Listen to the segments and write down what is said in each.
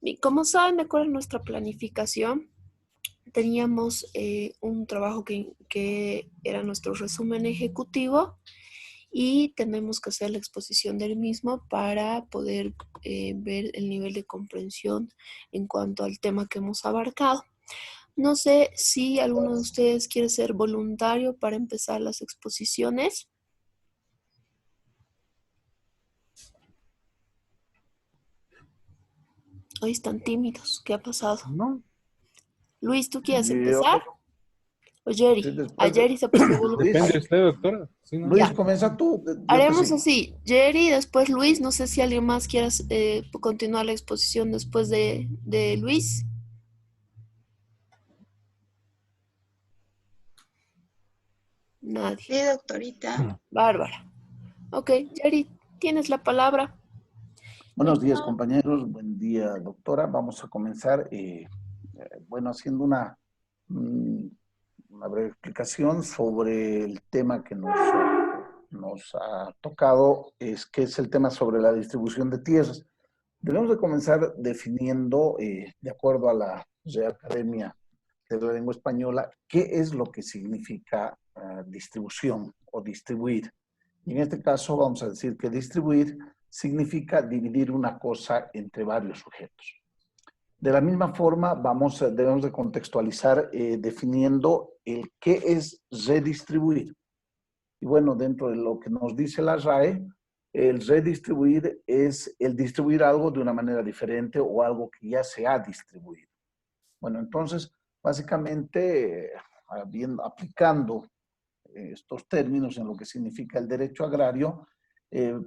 Y como saben, de acuerdo a nuestra planificación, teníamos un trabajo que era nuestro resumen ejecutivo y tenemos que hacer la exposición del mismo para poder ver el nivel de comprensión en cuanto al tema que hemos abarcado. No sé si alguno de ustedes quiere ser voluntario para empezar las exposiciones. Hoy están tímidos. ¿Qué ha pasado? No, Luis, ¿tú quieres yo, empezar? O sí, Jerry. A después de Jerry se puso Luis, voluntario. Depende de usted, doctora. Sí, no. Luis, Ya. comienza tú, yo te Haremos sigo. así. Jerry, después Luis. No sé si alguien más quiera continuar la exposición después de Luis. Nadie. Sí, doctorita. Bárbara. Ok, Jerry, tienes la palabra. Buenos días, compañeros. Buen día, doctora. Vamos a comenzar, bueno, haciendo mm, una breve explicación sobre el tema que nos ha tocado, que es el tema sobre la distribución de tierras. Debemos de comenzar definiendo, de acuerdo a la Real Academia de la Lengua Española, qué es lo que significa distribución o distribuir. Y en este caso vamos a decir que distribuir significa dividir una cosa entre varios sujetos. De la misma forma, debemos de contextualizar definiendo el qué es redistribuir. Y bueno, dentro de lo que nos dice la RAE, el redistribuir es el distribuir algo de una manera diferente o algo que ya se ha distribuido. Bueno, entonces, básicamente, aplicando estos términos en lo que significa el derecho agrario, eh,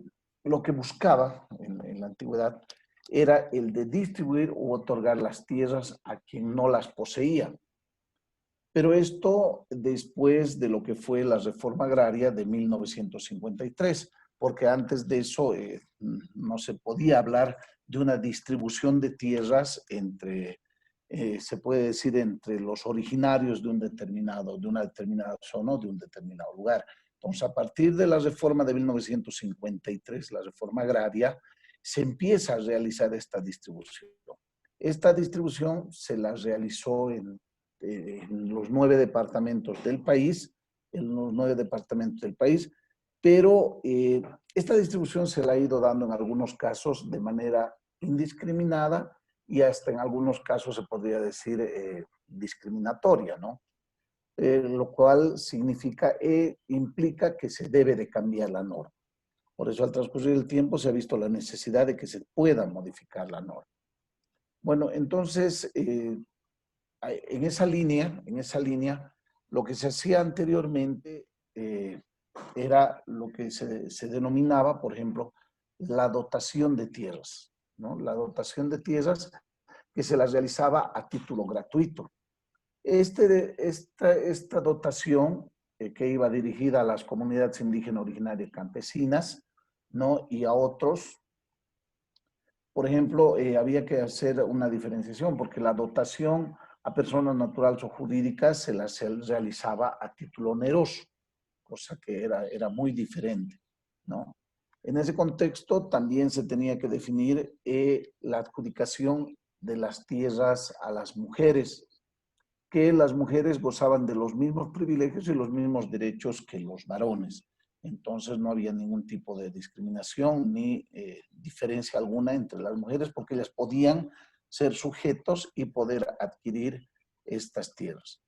lo que buscaba en la antigüedad era el de distribuir u otorgar las tierras a quien no las poseía. Pero esto después de lo que fue la reforma agraria de 1953, porque antes de eso no se podía hablar de una distribución de tierras entre, se puede decir, entre los originarios de de una determinada zona o de un determinado lugar. Entonces, a partir de la reforma de 1953, la reforma agraria, se empieza a realizar esta distribución. Esta distribución se la realizó en los 9 departamentos del país, pero esta distribución se la ha ido dando en algunos casos de manera indiscriminada y hasta en algunos casos se podría decir discriminatoria, ¿no? Lo cual implica que se debe de cambiar la norma. Por eso al transcurrir el tiempo se ha visto la necesidad de que se pueda modificar la norma. Bueno, entonces, en esa línea, lo que se hacía anteriormente era lo que se denominaba, por ejemplo, la dotación de tierras, ¿no? La dotación de tierras que se las realizaba a título gratuito. Esta dotación que iba dirigida a las comunidades indígenas originarias campesinas, ¿no? Y a otros, por ejemplo, había que hacer una diferenciación porque la dotación a personas naturales o jurídicas se realizaba a título oneroso, cosa que era muy diferente, ¿no? En ese contexto también se tenía que definir la adjudicación de las tierras a las mujeres, que las mujeres gozaban de los mismos privilegios y los mismos derechos que los varones. Entonces no había ningún tipo de discriminación ni diferencia alguna entre las mujeres porque ellas podían ser sujetos y poder adquirir estas tierras.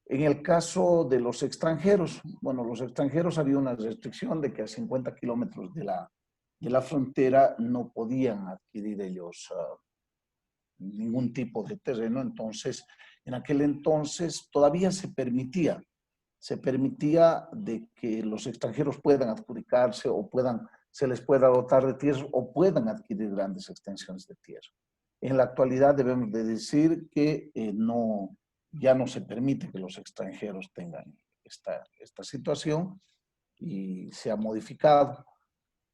En el caso de los extranjeros, bueno, los extranjeros había una restricción de que a 50 kilómetros de la frontera no podían adquirir ellos ningún tipo de terreno, entonces en aquel entonces todavía se permitía de que los extranjeros puedan adjudicarse o se les pueda dotar de tierras o puedan adquirir grandes extensiones de tierra. En la actualidad debemos de decir que ya no se permite que los extranjeros tengan esta situación y se ha modificado.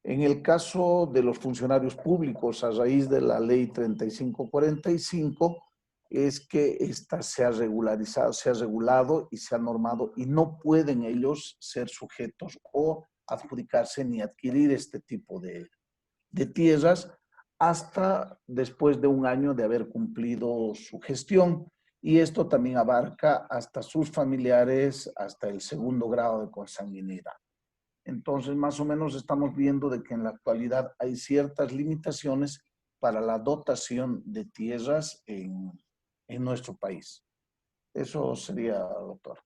En el caso de los funcionarios públicos, a raíz de la ley 3545, es que esta se ha regularizado, se ha regulado y se ha normado y no pueden ellos ser sujetos o adjudicarse ni adquirir este tipo de tierras hasta después de un año de haber cumplido su gestión. Y esto también abarca hasta sus familiares, hasta el segundo grado de consanguinidad. Entonces, más o menos estamos viendo de que en la actualidad hay ciertas limitaciones para la dotación de tierras en nuestro país. Eso sería, doctor.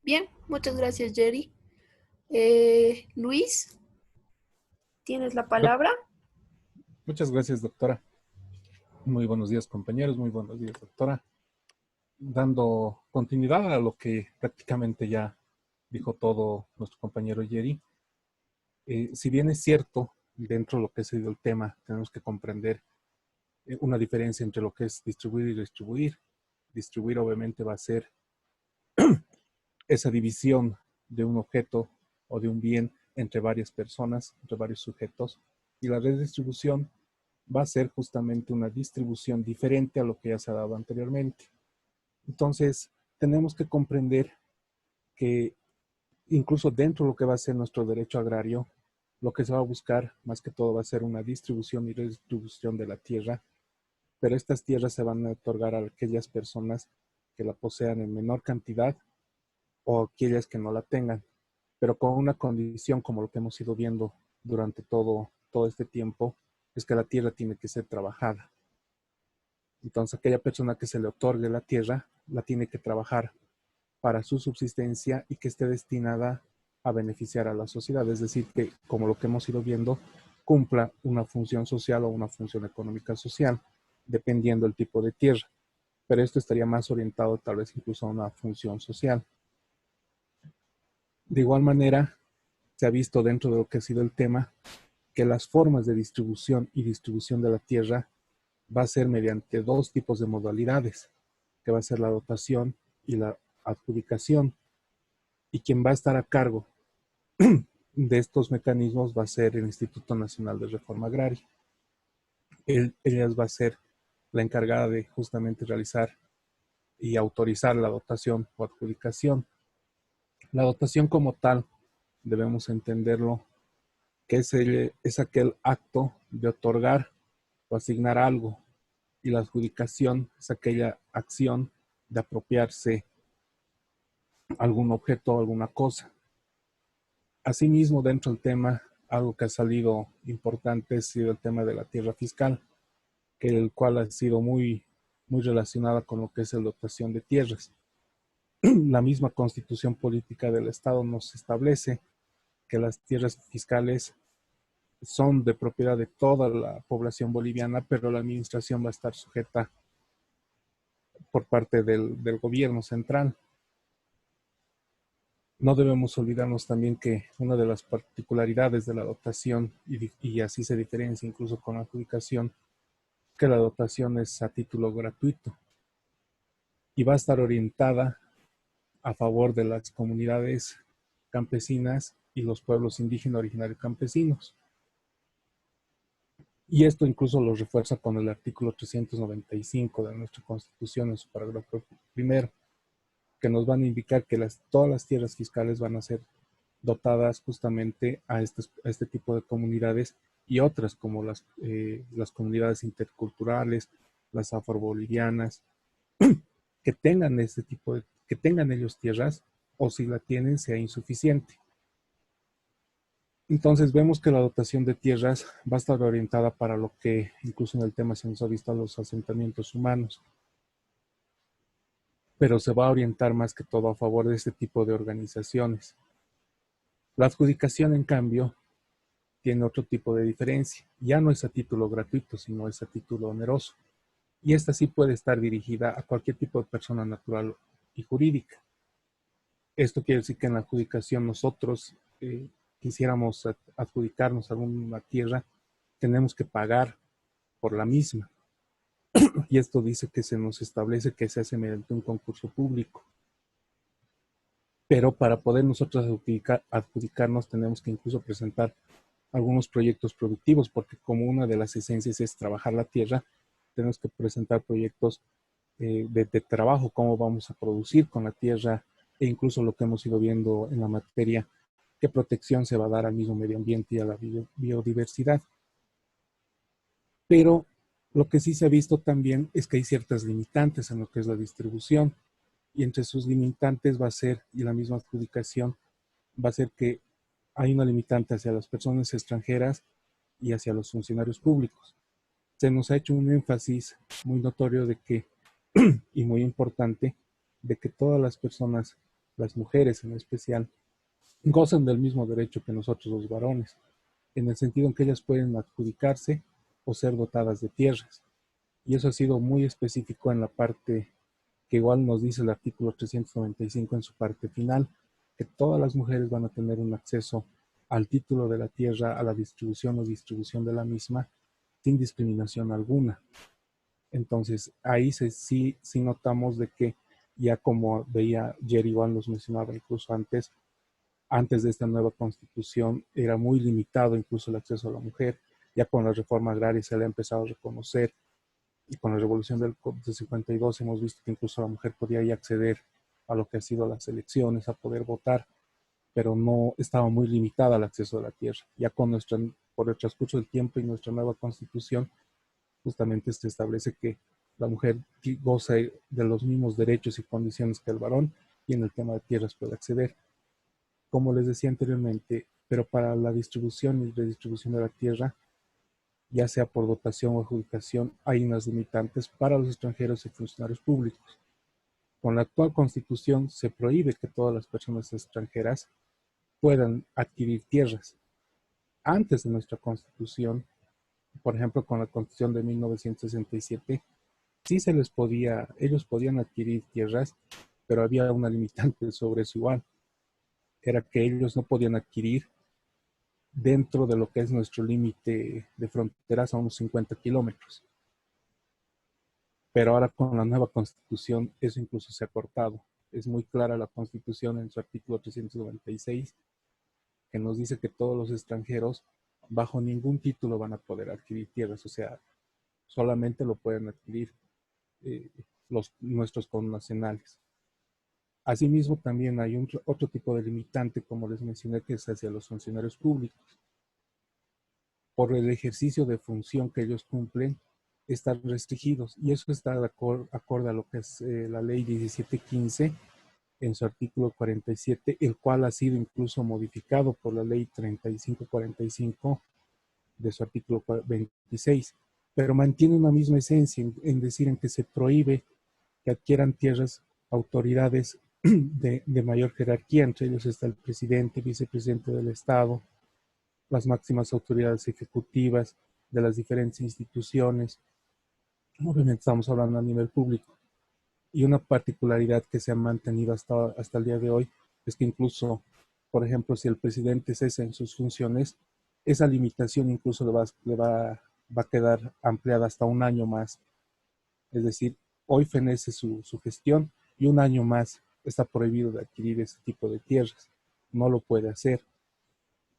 Bien, muchas gracias, Jerry. Luis, ¿tienes la palabra? Muchas gracias, doctora. Muy buenos días, compañeros. Muy buenos días, doctora. Dando continuidad a lo que prácticamente ya dijo todo nuestro compañero Jerry, si bien es cierto, dentro de lo que ha sido el tema, tenemos que comprender una diferencia entre lo que es distribuir y distribuir. Distribuir obviamente va a ser esa división de un objeto o de un bien entre varias personas, entre varios sujetos, y la redistribución va a ser justamente una distribución diferente a lo que ya se ha dado anteriormente. Entonces, tenemos que comprender que incluso dentro de lo que va a ser nuestro derecho agrario, lo que se va a buscar más que todo va a ser una distribución y redistribución de la tierra, pero estas tierras se van a otorgar a aquellas personas que la posean en menor cantidad o aquellas que no la tengan, pero con una condición como lo que hemos ido viendo durante todo este tiempo, es que la tierra tiene que ser trabajada. Entonces, aquella persona que se le otorgue la tierra, la tiene que trabajar para su subsistencia y que esté destinada a beneficiar a la sociedad. Es decir, que como lo que hemos ido viendo, cumpla una función social o una función económica social, dependiendo del tipo de tierra. Pero esto estaría más orientado tal vez incluso a una función social. De igual manera, se ha visto dentro de lo que ha sido el tema que las formas de distribución y distribución de la tierra va a ser mediante dos tipos de modalidades, que va a ser la dotación y la adjudicación. Y quien va a estar a cargo de estos mecanismos va a ser el Instituto Nacional de Reforma Agraria. Ella va a ser la encargada de justamente realizar y autorizar la dotación o adjudicación. La dotación como tal, debemos entenderlo, que es aquel acto de otorgar o asignar algo, y la adjudicación es aquella acción de apropiarse algún objeto o alguna cosa. Asimismo, dentro del tema, algo que ha salido importante ha sido el tema de la tierra fiscal, que el cual ha sido muy relacionada con lo que es la dotación de tierras. La misma constitución política del Estado nos establece que las tierras fiscales son de propiedad de toda la población boliviana, pero la administración va a estar sujeta por parte del gobierno central. No debemos olvidarnos también que una de las particularidades de la dotación, y así se diferencia incluso con la adjudicación, que la dotación es a título gratuito y va a estar orientada a favor de las comunidades campesinas y los pueblos indígenas originarios campesinos. Y esto incluso lo refuerza con el artículo 395 de nuestra Constitución en su parágrafo primero, que nos van a indicar que todas las tierras fiscales van a ser dotadas justamente a este tipo de comunidades y otras como las comunidades interculturales, las afrobolivianas, que tengan que tengan ellos tierras, o si la tienen sea insuficiente. Entonces vemos que la dotación de tierras va a estar orientada para lo que incluso en el tema se nos ha visto a los asentamientos humanos, pero se va a orientar más que todo a favor de este tipo de organizaciones. La adjudicación, en cambio, tiene otro tipo de diferencia. Ya no es a título gratuito, sino es a título oneroso. Y esta sí puede estar dirigida a cualquier tipo de persona natural y jurídica. Esto quiere decir que en la adjudicación nosotros quisiéramos adjudicarnos alguna tierra, tenemos que pagar por la misma. Y esto dice que se nos establece que se hace mediante un concurso público. Pero para poder nosotros adjudicarnos tenemos que incluso presentar algunos proyectos productivos, porque como una de las esencias es trabajar la tierra, tenemos que presentar proyectos de trabajo, cómo vamos a producir con la tierra, e incluso lo que hemos ido viendo en la materia, qué protección se va a dar al mismo medio ambiente y a la biodiversidad. Pero lo que sí se ha visto también es que hay ciertas limitantes en lo que es la distribución, y entre sus limitantes va a ser, y la misma adjudicación, va a ser que hay una limitante hacia las personas extranjeras y hacia los funcionarios públicos. Se nos ha hecho un énfasis muy notorio de que, y muy importante, de que todas las personas, las mujeres en especial, gozan del mismo derecho que nosotros los varones, en el sentido en que ellas pueden adjudicarse o ser dotadas de tierras. Y eso ha sido muy específico en la parte que igual nos dice el artículo 395 en su parte final, que todas las mujeres van a tener un acceso al título de la tierra, a la distribución o distribución de la misma, sin discriminación alguna. Entonces, ahí sí notamos de que ya como veía Jerry igual nos mencionaba incluso antes de esta nueva constitución, era muy limitado incluso el acceso a la mujer. Ya con la reforma agraria se le ha empezado a reconocer, y con la revolución del 52 hemos visto que incluso la mujer podía ya acceder a lo que ha sido las elecciones, a poder votar, pero no estaba muy limitada al acceso a la tierra. Ya por el transcurso del tiempo y nuestra nueva constitución, justamente se establece que la mujer goza de los mismos derechos y condiciones que el varón, y en el tema de tierras puede acceder. Como les decía anteriormente, pero para la distribución y redistribución de la tierra, ya sea por dotación o adjudicación, hay unas limitantes para los extranjeros y funcionarios públicos. Con la actual Constitución se prohíbe que todas las personas extranjeras puedan adquirir tierras. Antes de nuestra Constitución, por ejemplo, con la Constitución de 1967, sí ellos podían adquirir tierras, pero había una limitante sobre eso igual. Era que ellos no podían adquirir dentro de lo que es nuestro límite de fronteras a unos 50 kilómetros. Pero ahora con la nueva constitución eso incluso se ha cortado. Es muy clara la constitución en su artículo 396 que nos dice que todos los extranjeros bajo ningún título van a poder adquirir tierras, o sea, solamente lo pueden adquirir eh, nuestros connacionales. Asimismo, también hay otro tipo de limitante, como les mencioné, que es hacia los funcionarios públicos. Por el ejercicio de función que ellos cumplen, están restringidos. Y eso está acorde a lo que es la ley 1715 en su artículo 47, el cual ha sido incluso modificado por la ley 3545 de su artículo 26, pero mantiene una misma esencia en decir en que se prohíbe que adquieran tierras autoridades de mayor jerarquía. Entre ellos está el presidente, vicepresidente del Estado, las máximas autoridades ejecutivas de las diferentes instituciones. Obviamente estamos hablando a nivel público. Y una particularidad que se ha mantenido hasta el día de hoy es que incluso, por ejemplo, si el presidente cesa en sus funciones, esa limitación incluso va a quedar ampliada hasta un año más. Es decir, hoy fenece su gestión y un año más está prohibido de adquirir ese tipo de tierras. No lo puede hacer.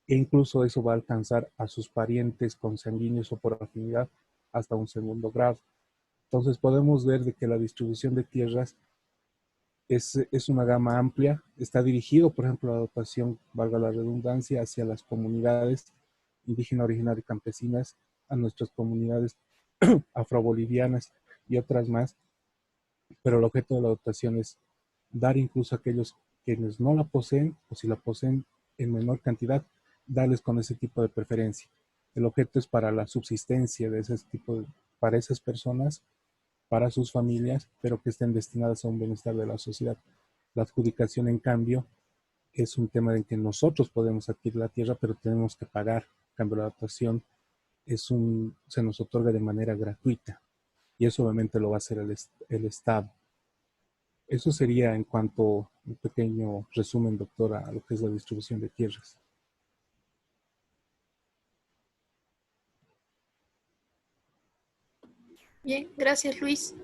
E incluso eso va a alcanzar a sus parientes consanguíneos o por afinidad hasta un segundo grado. Entonces podemos ver de que la distribución de tierras es una gama amplia. Está dirigido, por ejemplo, la dotación, valga la redundancia, hacia las comunidades indígenas, originarias y campesinas, a nuestras comunidades afrobolivianas y otras más, pero el objeto de la dotación es dar incluso a aquellos quienes no la poseen, o si la poseen en menor cantidad, darles con ese tipo de preferencia. El objeto es para la subsistencia de ese tipo para esas personas, para sus familias, pero que estén destinadas a un bienestar de la sociedad. La adjudicación, en cambio, es un tema en que nosotros podemos adquirir la tierra, pero tenemos que pagar. En cambio, la dotación se nos otorga de manera gratuita, y eso obviamente lo va a hacer el Estado. Eso sería en cuanto un pequeño resumen, doctora, a lo que es la distribución de tierras. Bien, gracias Luis.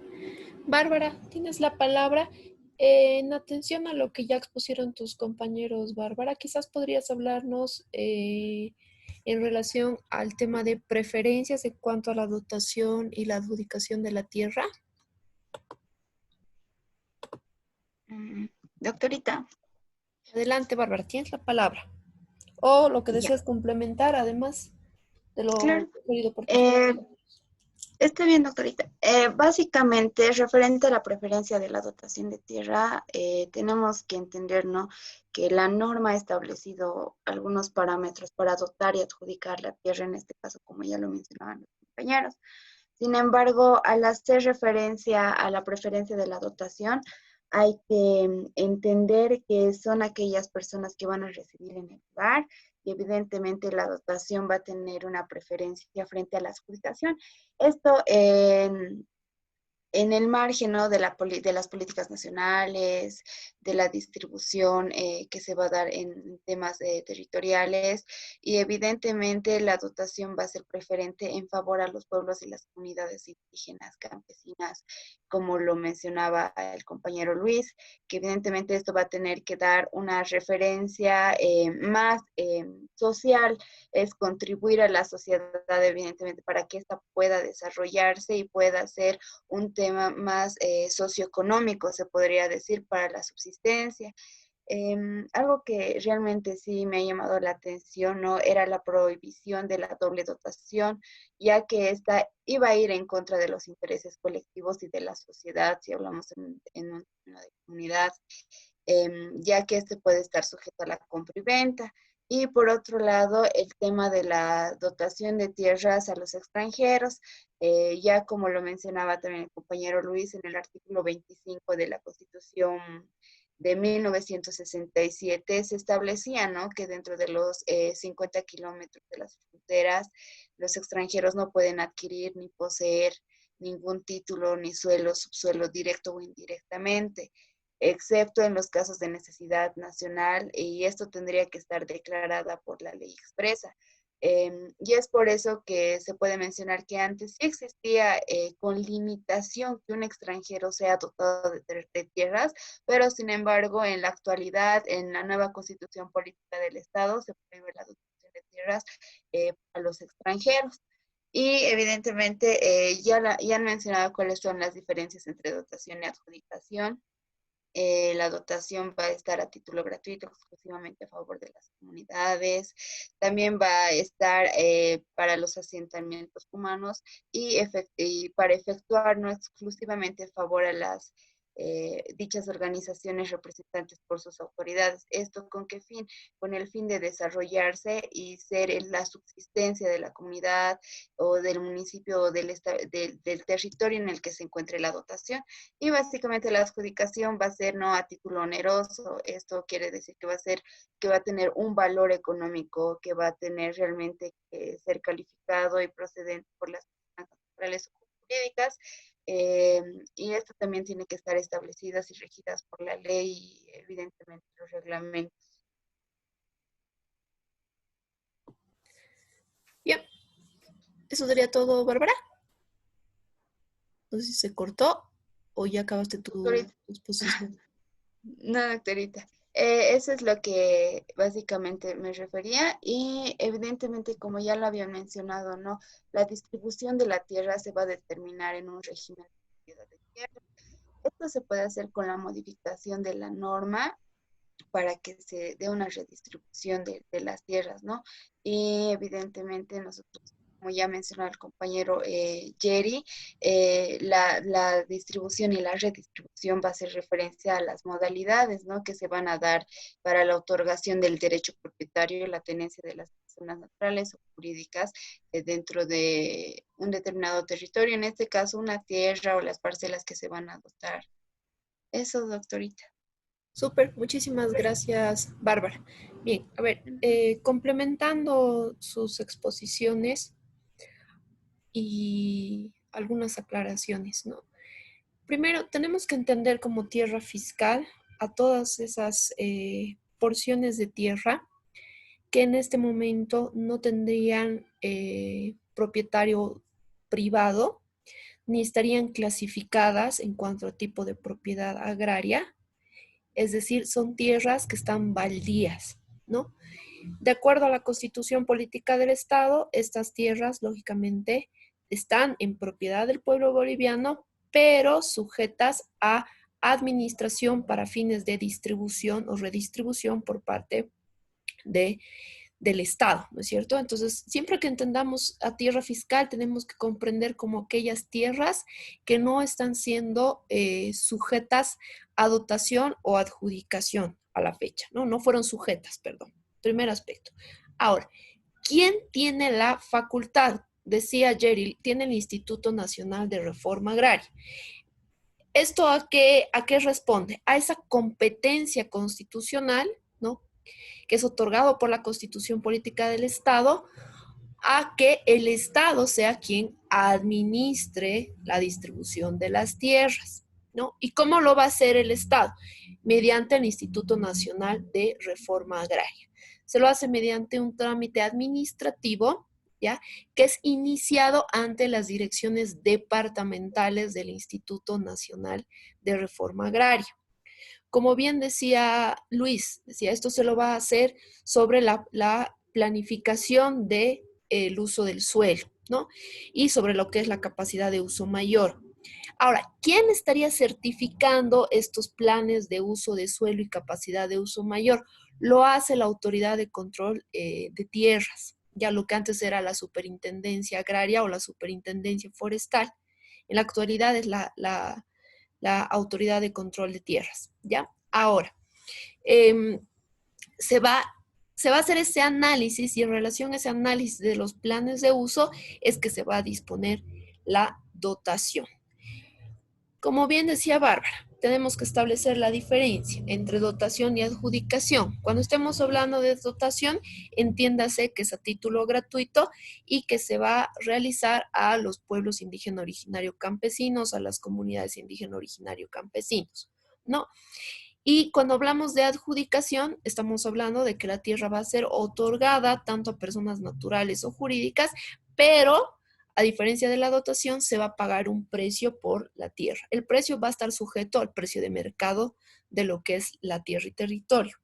Bárbara, tienes la palabra. En atención a lo que ya expusieron tus compañeros, Bárbara, quizás podrías hablarnos en relación al tema de preferencias en cuanto a la dotación y la adjudicación de la tierra. Doctorita. Adelante, Bárbara, tienes la palabra. O lo que Ya. deseas complementar, además de lo Claro. referido por tus Eh, compañeros. Está bien, doctorita. Básicamente, referente a la preferencia de la dotación de tierra, tenemos que entender, ¿no?, que la norma ha establecido algunos parámetros para dotar y adjudicar la tierra, en este caso, como ya lo mencionaban los compañeros. Sin embargo, al hacer referencia a la preferencia de la dotación, hay que entender que son aquellas personas que van a residir en el lugar y evidentemente la dotación va a tener una preferencia frente a la adjudicación. Esto en el margen, ¿no?, de de las políticas nacionales, de la distribución que se va a dar en temas territoriales, y evidentemente la dotación va a ser preferente en favor a los pueblos y las comunidades indígenas, campesinas, como lo mencionaba el compañero Luis, que evidentemente esto va a tener que dar una referencia más social, es contribuir a la sociedad, evidentemente, para que ésta pueda desarrollarse y pueda ser un tema más socioeconómico, se podría decir, para la subsistencia. Algo que realmente sí me ha llamado la atención, ¿no?, era la prohibición de la doble dotación, ya que esta iba a ir en contra de los intereses colectivos y de la sociedad, si hablamos en un término de comunidad, ya que este puede estar sujeto a la compra y venta. Y por otro lado, el tema de la dotación de tierras a los extranjeros, ya como lo mencionaba también el compañero Luis, en el artículo 25 de la Constitución de 1967 se establecía, ¿no?, que dentro de los 50 kilómetros de las fronteras, los extranjeros no pueden adquirir ni poseer ningún título, ni suelo, subsuelo, directo o indirectamente, excepto en los casos de necesidad nacional, y esto tendría que estar declarada por la ley expresa. Y es por eso que se puede mencionar que antes sí existía con limitación que un extranjero sea dotado de tierras, pero sin embargo en la actualidad, en la nueva constitución política del Estado, se prohíbe la dotación de tierras a los extranjeros. Y evidentemente ya han mencionado cuáles son las diferencias entre dotación y adjudicación. La dotación va a estar a título gratuito, exclusivamente a favor de las comunidades. También va a estar para los asentamientos humanos y para efectuar no exclusivamente a favor a las dichas organizaciones representantes por sus autoridades. ¿Esto con qué fin? Con el fin de desarrollarse y ser la subsistencia de la comunidad o del municipio o del territorio en el que se encuentre la dotación. Y básicamente la adjudicación va a ser no a título oneroso. Esto quiere decir que va a tener un valor económico, que va a tener realmente que ser calificado y procedente por las personas naturales o jurídicas. Y esto también tiene que estar establecidas y regidas por la ley y evidentemente los reglamentos. Bien, eso sería todo, Bárbara. No sé si se cortó o ya acabaste tu exposición. No, doctorita. Eso es lo que básicamente me refería y evidentemente, como ya lo había mencionado, ¿no?, la distribución de la tierra se va a determinar en un régimen de propiedad de tierra. Esto se puede hacer con la modificación de la norma para que se dé una redistribución de las tierras, ¿no? Y evidentemente nosotros, como ya mencionó el compañero Jerry, la distribución y la redistribución va a hacer referencia a las modalidades, ¿no?, que se van a dar para la otorgación del derecho propietario y la tenencia de las personas naturales o jurídicas dentro de un determinado territorio, en este caso una tierra o las parcelas que se van a dotar. Eso, doctorita. Súper, muchísimas gracias, Bárbara. Bien, a ver, complementando sus exposiciones y algunas aclaraciones, ¿no? Primero, tenemos que entender como tierra fiscal a todas esas porciones de tierra que en este momento no tendrían propietario privado ni estarían clasificadas en cuanto a tipo de propiedad agraria, es decir, son tierras que están baldías, ¿no? De acuerdo a la Constitución Política del Estado, estas tierras, lógicamente, están en propiedad del pueblo boliviano, pero sujetas a administración para fines de distribución o redistribución por parte de del Estado, ¿no es cierto? Entonces, siempre que entendamos a tierra fiscal, tenemos que comprender como aquellas tierras que no están siendo sujetas a dotación o adjudicación a la fecha, ¿no? No fueron sujetas, perdón. Primer aspecto. Ahora, ¿quién tiene la facultad? Decía Jerry, tiene el Instituto Nacional de Reforma Agraria. ¿Esto a qué responde? A esa competencia constitucional, ¿no?, que es otorgado por la Constitución Política del Estado, a que el Estado sea quien administre la distribución de las tierras, ¿no? ¿Y cómo lo va a hacer el Estado? Mediante el Instituto Nacional de Reforma Agraria. Se lo hace mediante un trámite administrativo, ¿ya?, que es iniciado ante las direcciones departamentales del Instituto Nacional de Reforma Agraria. Como bien decía Luis, esto se lo va a hacer sobre la planificación del uso del suelo, ¿no? Y sobre lo que es la capacidad de uso mayor. Ahora, ¿quién estaría certificando estos planes de uso de suelo y capacidad de uso mayor? Lo hace la Autoridad de Control de Tierras, ya lo que antes era la Superintendencia Agraria o la Superintendencia Forestal. En la actualidad es la Autoridad de Control de Tierras, ¿ya? Ahora, se va a hacer ese análisis y en relación a ese análisis de los planes de uso es que se va a disponer la dotación. Como bien decía Bárbara, tenemos que establecer la diferencia entre dotación y adjudicación. Cuando estemos hablando de dotación, entiéndase que es a título gratuito y que se va a realizar a los pueblos indígenas originarios campesinos, a las comunidades indígenas originarios campesinos, ¿no? Y cuando hablamos de adjudicación, estamos hablando de que la tierra va a ser otorgada tanto a personas naturales o jurídicas, pero a diferencia de la dotación, se va a pagar un precio por la tierra. El precio va a estar sujeto al precio de mercado de lo que es la tierra y territorio,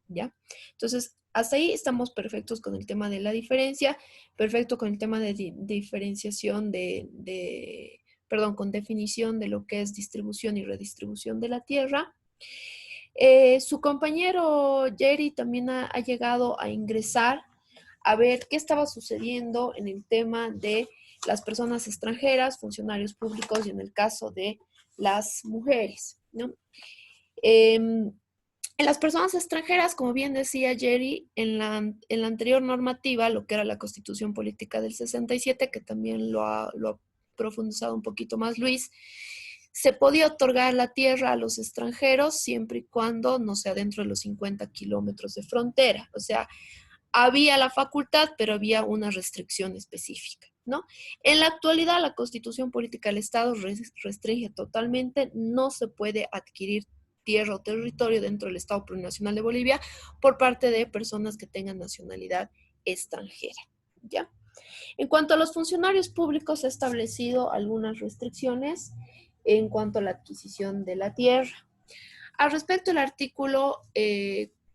¿ya? Entonces, hasta ahí estamos perfectos con el tema de la diferencia, perfecto con el tema de diferenciación con definición de lo que es distribución y redistribución de la tierra. Su compañero Jerry también ha llegado a ingresar a ver qué estaba sucediendo en el tema de las personas extranjeras, funcionarios públicos y en el caso de las mujeres, ¿no? En las personas extranjeras, como bien decía Jerry, en la anterior normativa, lo que era la Constitución Política del 67, que también lo ha profundizado un poquito más Luis, se podía otorgar la tierra a los extranjeros siempre y cuando no sea dentro de los 50 kilómetros de frontera. O sea, había la facultad, pero había una restricción específica, ¿no? En la actualidad, la Constitución Política del Estado restringe totalmente, no se puede adquirir tierra o territorio dentro del Estado Plurinacional de Bolivia por parte de personas que tengan nacionalidad extranjera, ¿ya? En cuanto a los funcionarios públicos, se ha establecido algunas restricciones en cuanto a la adquisición de la tierra. Al respecto, el artículo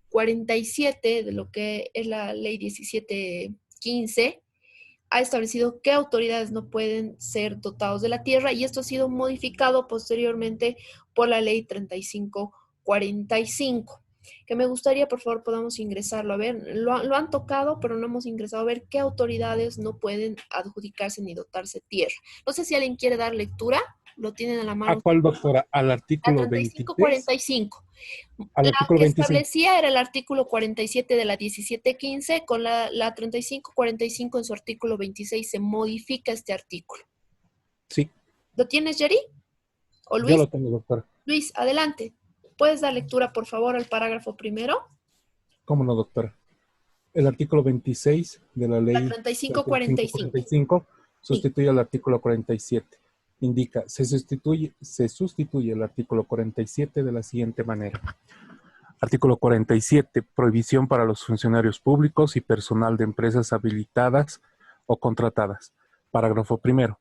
47 de lo que es la ley 1715 ha establecido qué autoridades no pueden ser dotados de la tierra y esto ha sido modificado posteriormente por la ley 3545, que me gustaría, por favor, podamos ingresarlo a ver. Lo han tocado, pero no hemos ingresado a ver qué autoridades no pueden adjudicarse ni dotarse tierra. No sé si alguien quiere dar lectura. Lo tienen a la mano. ¿A cuál, doctora? ¿Al artículo 3545. Al artículo 25. Establecía era el artículo 47 de la 1715, con la 3545 en su artículo 26 se modifica este artículo. Sí. ¿Lo tienes, Jerry? ¿O Luis? Yo lo tengo, doctora. Luis, adelante. ¿Puedes dar lectura, por favor, al parágrafo primero? ¿Cómo no, doctora? El artículo 26 de la ley 3545 sustituye al artículo 47. Indica, se sustituye el artículo 47 de la siguiente manera. Artículo 47. Prohibición para los funcionarios públicos y personal de empresas habilitadas o contratadas. Parágrafo primero.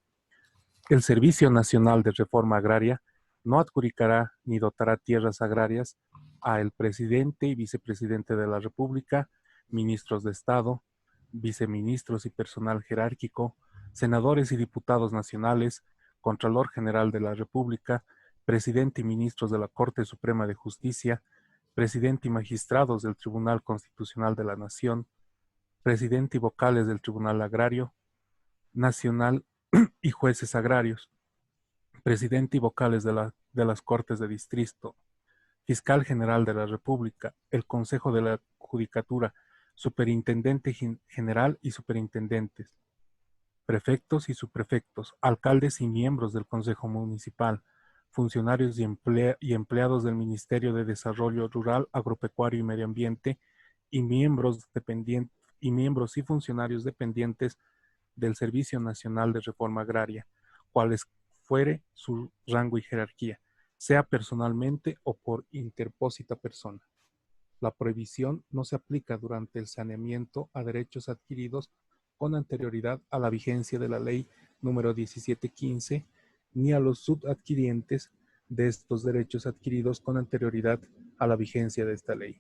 El Servicio Nacional de Reforma Agraria no adjudicará ni dotará tierras agrarias a el presidente y vicepresidente de la República, ministros de Estado, viceministros y personal jerárquico, senadores y diputados nacionales, Contralor General de la República, presidente y ministros de la Corte Suprema de Justicia, presidente y magistrados del Tribunal Constitucional de la Nación, presidente y vocales del Tribunal Agrario Nacional y jueces agrarios, presidente y vocales de las Cortes de Distrito, fiscal general de la República, el Consejo de la Judicatura, superintendente general y superintendentes, prefectos y subprefectos, alcaldes y miembros del Consejo Municipal, funcionarios y empleados del Ministerio de Desarrollo Rural, Agropecuario y Medio Ambiente, y miembros y funcionarios dependientes del Servicio Nacional de Reforma Agraria, cuales fuere su rango y jerarquía, sea personalmente o por interpósita persona. La prohibición no se aplica durante el saneamiento a derechos adquiridos con anterioridad a la vigencia de la ley número 1715, ni a los subadquirientes de estos derechos adquiridos con anterioridad a la vigencia de esta ley.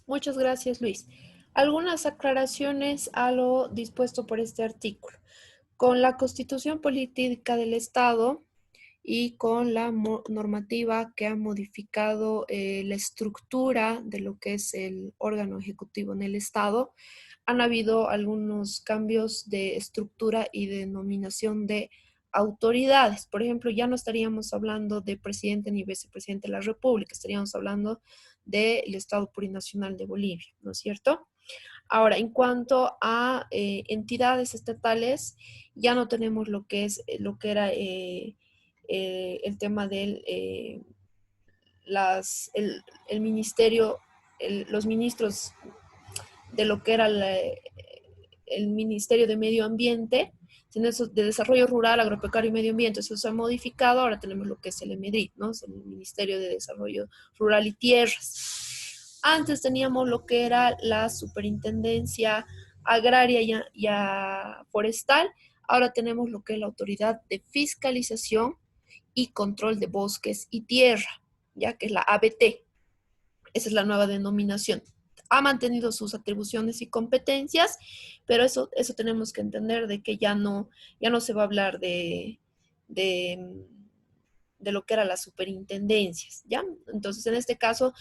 Muchas gracias, Luis. Algunas aclaraciones a lo dispuesto por este artículo. Con la Constitución Política del Estado y con la normativa que ha modificado la estructura de lo que es el órgano ejecutivo en el Estado, han habido algunos cambios de estructura y de denominación de autoridades. Por ejemplo, ya no estaríamos hablando de presidente ni vicepresidente de la República, estaríamos hablando del Estado Plurinacional de Bolivia, ¿no es cierto? Ahora, en cuanto a entidades estatales, ya no tenemos lo que es lo que era el tema del el ministerio, los ministros de lo que era el Ministerio de Medio Ambiente, de Desarrollo Rural, Agropecuario y Medio Ambiente. Eso se ha modificado, ahora tenemos lo que es el EMEDRIT, ¿no? Es el Ministerio de Desarrollo Rural y Tierras. Antes teníamos lo que era la Superintendencia Agraria y Forestal, ahora tenemos lo que es la Autoridad de Fiscalización y Control de Bosques y Tierra, ya que es la ABT. Esa es la nueva denominación. Ha mantenido sus atribuciones y competencias, pero eso tenemos que entender de que ya no se va a hablar de lo que eran las superintendencias, ¿ya? Entonces, en este caso,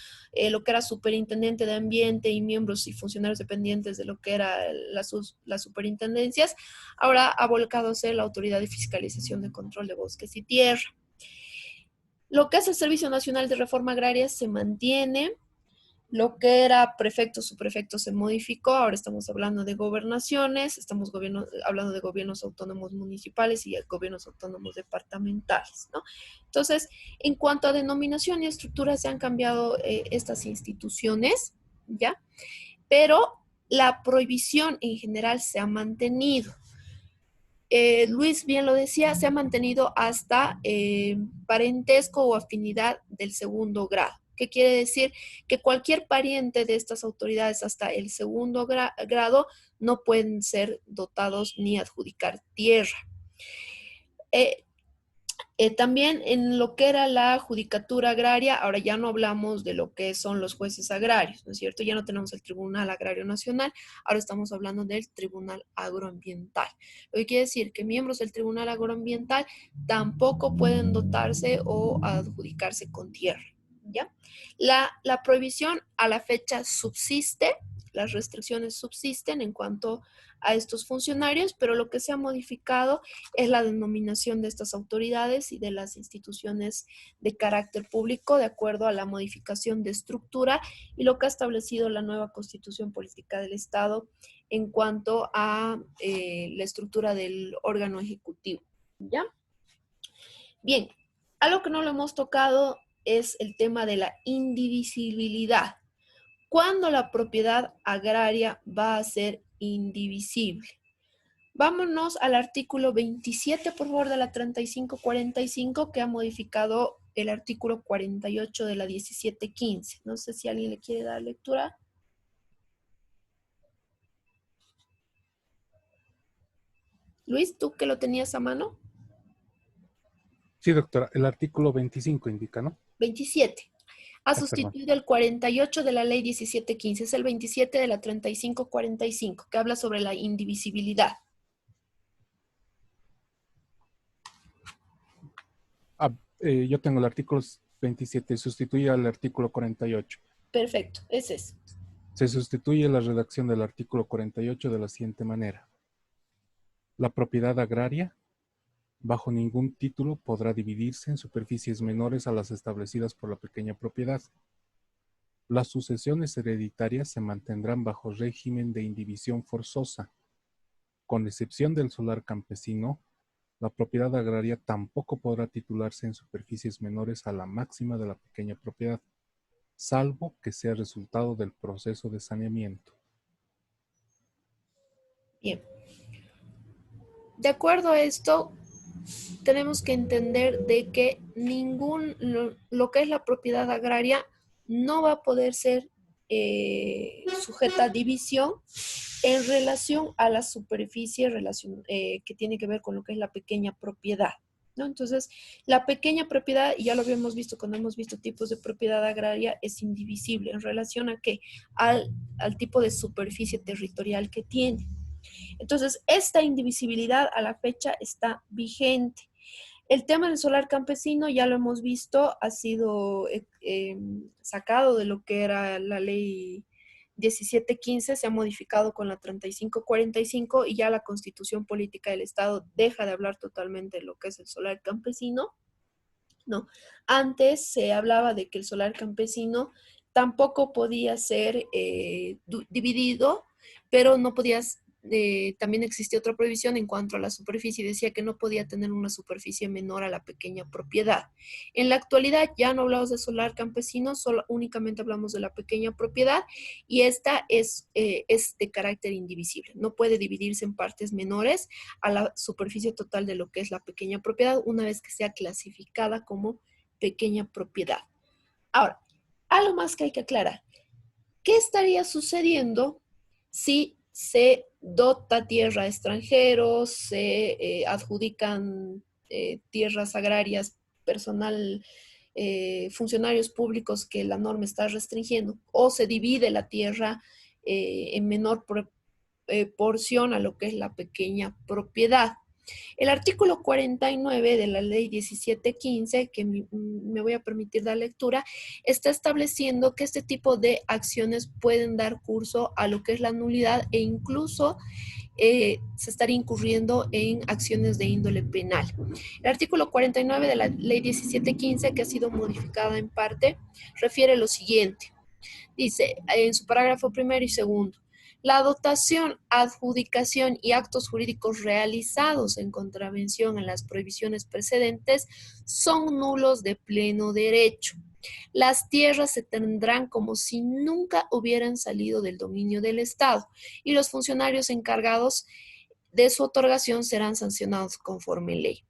lo que era superintendente de ambiente y miembros y funcionarios dependientes de lo que era las superintendencias, ahora ha volcado a ser la Autoridad de Fiscalización de Control de Bosques y Tierra. Lo que es el Servicio Nacional de Reforma Agraria se mantiene. Lo que era prefecto, subprefecto se modificó, ahora estamos hablando de gobernaciones, estamos hablando de gobiernos autónomos municipales y gobiernos autónomos departamentales, ¿no? Entonces, en cuanto a denominación y estructura, se han cambiado estas instituciones, ¿ya? Pero la prohibición en general se ha mantenido. Luis bien lo decía, se ha mantenido hasta parentesco o afinidad del segundo grado. ¿Qué quiere decir? Que cualquier pariente de estas autoridades hasta el segundo grado no pueden ser dotados ni adjudicar tierra. También en lo que era la judicatura agraria, ahora ya no hablamos de lo que son los jueces agrarios, ¿no es cierto? Ya no tenemos el Tribunal Agrario Nacional, ahora estamos hablando del Tribunal Agroambiental. Lo que quiere decir que miembros del Tribunal Agroambiental tampoco pueden dotarse o adjudicarse con tierra, ¿ya? La prohibición a la fecha subsiste, las restricciones subsisten en cuanto a estos funcionarios, pero lo que se ha modificado es la denominación de estas autoridades y de las instituciones de carácter público de acuerdo a la modificación de estructura y lo que ha establecido la nueva Constitución Política del Estado en cuanto a la estructura del órgano ejecutivo, ¿ya? Bien, algo que no lo hemos tocado es el tema de la indivisibilidad. ¿Cuándo la propiedad agraria va a ser indivisible? Vámonos al artículo 27, por favor, de la 3545, que ha modificado el artículo 48 de la 1715. No sé si alguien le quiere dar lectura. Luis, ¿tú que lo tenías a mano? Sí, doctora, el artículo 25 indica, ¿no? 27. Ha sustituido el 48 de la ley 1715. Es el 27 de la 3545, que habla sobre la indivisibilidad. Yo tengo el artículo 27, sustituye al artículo 48. Perfecto, ese es. Se sustituye la redacción del artículo 48 de la siguiente manera. La propiedad agraria, bajo ningún título, podrá dividirse en superficies menores a las establecidas por la pequeña propiedad. Las sucesiones hereditarias se mantendrán bajo régimen de indivisión forzosa. Con excepción del solar campesino, la propiedad agraria tampoco podrá titularse en superficies menores a la máxima de la pequeña propiedad, salvo que sea resultado del proceso de saneamiento. Bien. De acuerdo a esto, tenemos que entender de que lo que es la propiedad agraria no va a poder ser sujeta a división en relación a la superficie que tiene que ver con lo que es la pequeña propiedad, ¿no? Entonces, la pequeña propiedad, y ya lo habíamos visto cuando hemos visto tipos de propiedad agraria, es indivisible en relación a qué, al tipo de superficie territorial que tiene. Entonces, esta indivisibilidad a la fecha está vigente. El tema del solar campesino, ya lo hemos visto, ha sido sacado de lo que era la ley 1715, se ha modificado con la 3545 y ya la Constitución Política del Estado deja de hablar totalmente de lo que es el solar campesino, ¿no? Antes se hablaba de que el solar campesino tampoco podía ser dividido, pero no podías, también existía otra prohibición en cuanto a la superficie, decía que no podía tener una superficie menor a la pequeña propiedad. En la actualidad ya no hablamos de solar campesino, únicamente hablamos de la pequeña propiedad y esta es de carácter indivisible, no puede dividirse en partes menores a la superficie total de lo que es la pequeña propiedad una vez que sea clasificada como pequeña propiedad. Ahora, algo más que hay que aclarar. ¿Qué estaría sucediendo si se dota tierra a extranjeros, se adjudican tierras agrarias, personal, funcionarios públicos que la norma está restringiendo, o se divide la tierra en menor porción a lo que es la pequeña propiedad? El artículo 49 de la ley 1715, que me voy a permitir dar lectura, está estableciendo que este tipo de acciones pueden dar curso a lo que es la nulidad e incluso se estaría incurriendo en acciones de índole penal. El artículo 49 de la ley 1715, que ha sido modificada en parte, refiere lo siguiente. Dice en su parágrafo primero y segundo: la dotación, adjudicación y actos jurídicos realizados en contravención a las prohibiciones precedentes son nulos de pleno derecho. Las tierras se tendrán como si nunca hubieran salido del dominio del Estado y los funcionarios encargados de su otorgación serán sancionados conforme ley.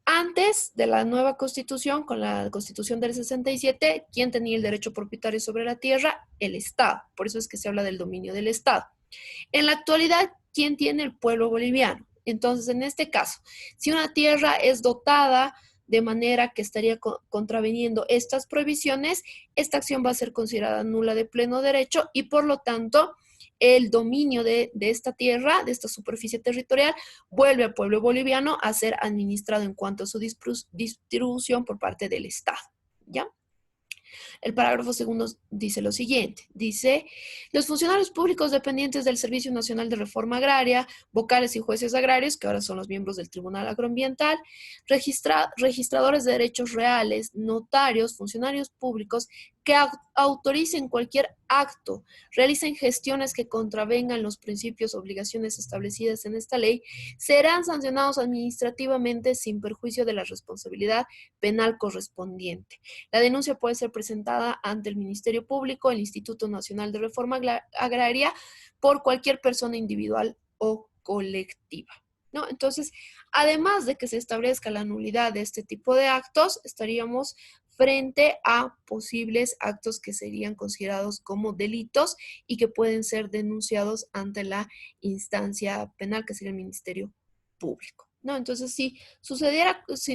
Antes de la nueva Constitución, con la Constitución del 67, ¿quién tenía el derecho propietario sobre la tierra? El Estado. Por eso es que se habla del dominio del Estado. En la actualidad, ¿quién tiene? El pueblo boliviano. Entonces, en este caso, si una tierra es dotada de manera que estaría contraveniendo estas prohibiciones, esta acción va a ser considerada nula de pleno derecho y, por lo tanto, el dominio de esta tierra, de esta superficie territorial, vuelve al pueblo boliviano a ser administrado en cuanto a su distribución por parte del Estado, ¿ya? El parágrafo segundo dice lo siguiente, dice: los funcionarios públicos dependientes del Servicio Nacional de Reforma Agraria, vocales y jueces agrarios, que ahora son los miembros del Tribunal Agroambiental, registradores de derechos reales, notarios, funcionarios públicos que autoricen cualquier acto, realicen gestiones que contravengan los principios o obligaciones establecidas en esta ley, serán sancionados administrativamente sin perjuicio de la responsabilidad penal correspondiente. La denuncia puede ser presentada ante el Ministerio Público, el Instituto Nacional de Reforma Agraria, por cualquier persona individual o colectiva, ¿no? Entonces, además de que se establezca la nulidad de este tipo de actos, estaríamos frente a posibles actos que serían considerados como delitos y que pueden ser denunciados ante la instancia penal, que sería el Ministerio Público, ¿no? Entonces, si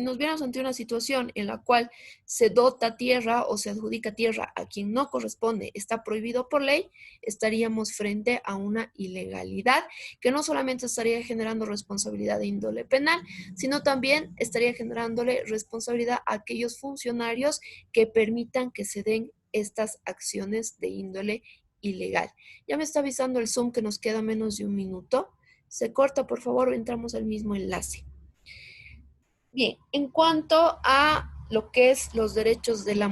nos viéramos ante una situación en la cual se dota tierra o se adjudica tierra a quien no corresponde, está prohibido por ley, estaríamos frente a una ilegalidad que no solamente estaría generando responsabilidad de índole penal, sino también estaría generándole responsabilidad a aquellos funcionarios que permitan que se den estas acciones de índole ilegal. Ya me está avisando el Zoom que nos queda menos de un minuto. Se corta, por favor, o entramos al mismo enlace. Bien, en cuanto a lo que es los derechos de la